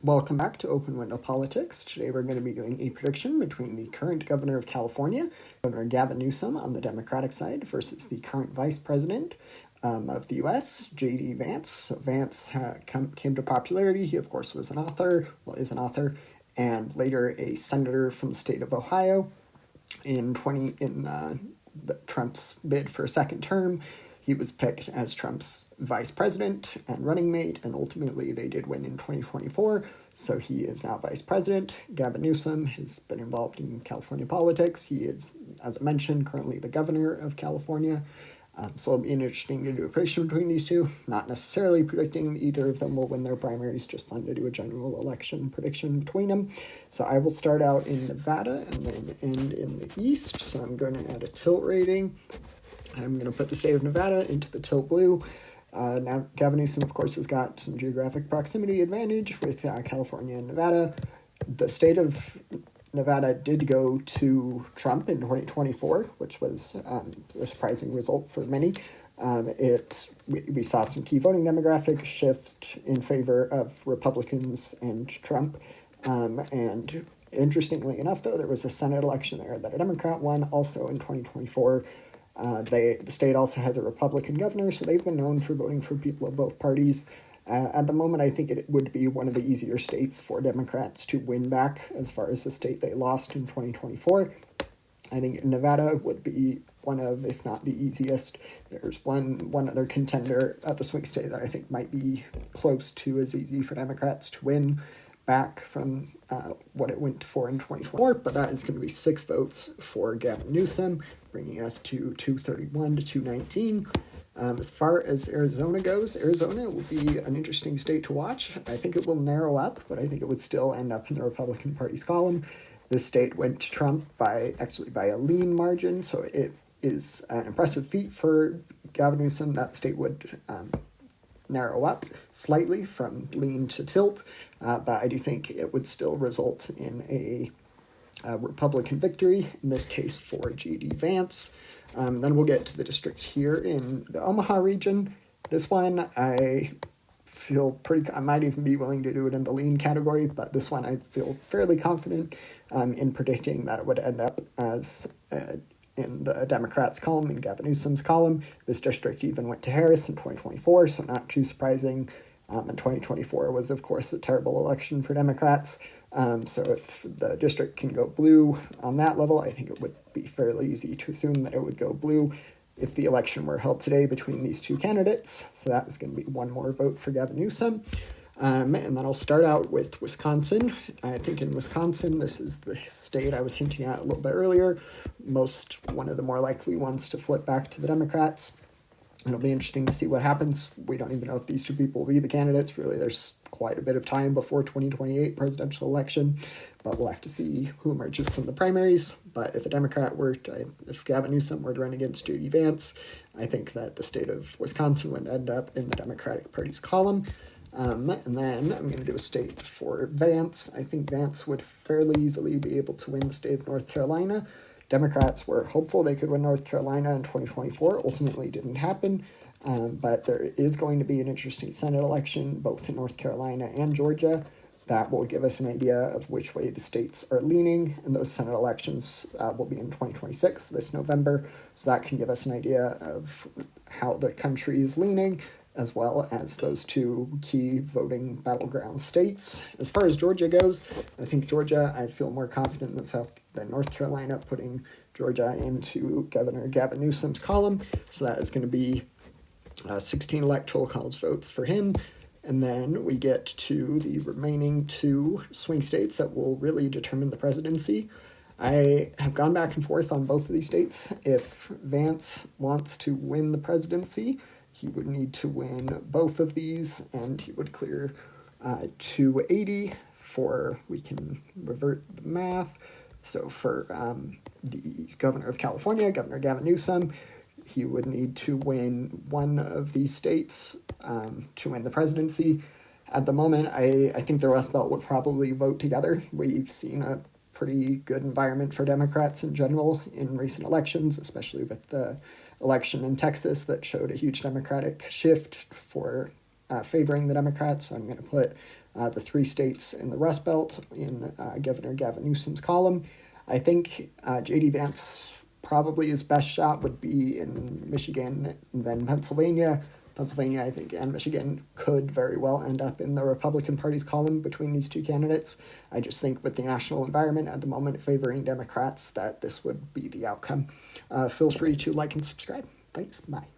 Welcome back to Open Window Politics. Today we're going to be doing a prediction between the current governor of California, Governor Gavin Newsom on the Democratic side, versus the current vice president of the U.S., J.D. Vance. So Vance came to popularity. He, of course, is an author, and later a senator from the state of Ohio. In Trump's bid for a second term, he was picked as Trump's vice president and running mate, and ultimately they did win in 2024, so he is now vice president. Gavin Newsom has been involved in California politics. He is, as I mentioned, currently the governor of California. So it'll be interesting to do a prediction between these two. Not necessarily predicting either of them will win their primaries, just fun to do a general election prediction between them. So I will start out in Nevada and then end in the East. So I'm going to add a tilt rating. I'm going to put the state of Nevada into the tilt blue. Now, Gavin Newsom, of course, has got some geographic proximity advantage with California and Nevada. The state of Nevada did go to Trump in 2024, which was a surprising result for many. We saw some key voting demographic shift in favor of Republicans and Trump. And interestingly enough, though, there was a Senate election there that a Democrat won also in 2024. The state also has a Republican governor, so they've been known for voting for people of both parties. At the moment, I think it would be one of the easier states for Democrats to win back as far as the state they lost in 2024. I think Nevada would be one of, if not the easiest. There's one other contender at the swing state that I think might be close to as easy for Democrats to win back from what it went for in 2024, but that is going to be 6 votes for Gavin Newsom, bringing us to 231 to 219. As far as Arizona goes, Arizona will be an interesting state to watch. I think it will narrow up, but I think it would still end up in the Republican Party's column. This state went to Trump by a lean margin, so it is an impressive feat for Gavin Newsom. That state would narrow up slightly from lean to tilt, but I do think it would still result in a Republican victory, in this case for J.D. Vance. Then we'll get to the district here in the Omaha region. This one, I might even be willing to do it in the lean category, but this one I feel fairly confident in predicting that it would end up as in the Democrats' column, in Gavin Newsom's column. This district even went to Harris in 2024, so not too surprising. And 2024 was, of course, a terrible election for Democrats. So if the district can go blue on that level, I think it would be fairly easy to assume that it would go blue if the election were held today between these two candidates. So that is going to be one more vote for Gavin Newsom. And then I'll start out with Wisconsin. I think in Wisconsin, this is the state I was hinting at a little bit earlier, one of the more likely ones to flip back to the Democrats. It'll be interesting to see what happens. We don't even know if these two people will be the candidates. Really, there's quite a bit of time before 2028 presidential election, but we'll have to see who emerges from the primaries. But if if Gavin Newsom were to run against J.D. Vance, I think that the state of Wisconsin would end up in the Democratic Party's column. And then I'm going to do a state for Vance. I think Vance would fairly easily be able to win the state of North Carolina. Democrats were hopeful they could win North Carolina in 2024. Ultimately didn't happen, but there is going to be an interesting Senate election, both in North Carolina and Georgia. That will give us an idea of which way the states are leaning, and those Senate elections will be in 2026, this November, so that can give us an idea of how the country is leaning, as well as those two key voting battleground states. As far as Georgia goes, I think Georgia, I feel more confident than North Carolina, putting Georgia into Governor Gavin Newsom's column. So that is going to be 16 electoral college votes for him. And then we get to the remaining 2 swing states that will really determine the presidency. I have gone back and forth on both of these states. If Vance wants to win the presidency, he would need to win both of these, and he would clear 280 we can revert the math. So for the governor of California, Governor Gavin Newsom, he would need to win one of these states to win the presidency. At the moment, I think the Rust Belt would probably vote together. We've seen a pretty good environment for Democrats in general in recent elections, especially with the election in Texas that showed a huge Democratic shift for favoring the Democrats. So I'm going to put the 3 states in the Rust Belt in Governor Gavin Newsom's column. I think J.D. Vance probably his best shot would be in Michigan and then Pennsylvania. Pennsylvania, I think, and Michigan could very well end up in the Republican Party's column between these 2 candidates. I just think with the national environment at the moment favoring Democrats that this would be the outcome. Feel free to like and subscribe. Thanks. Bye.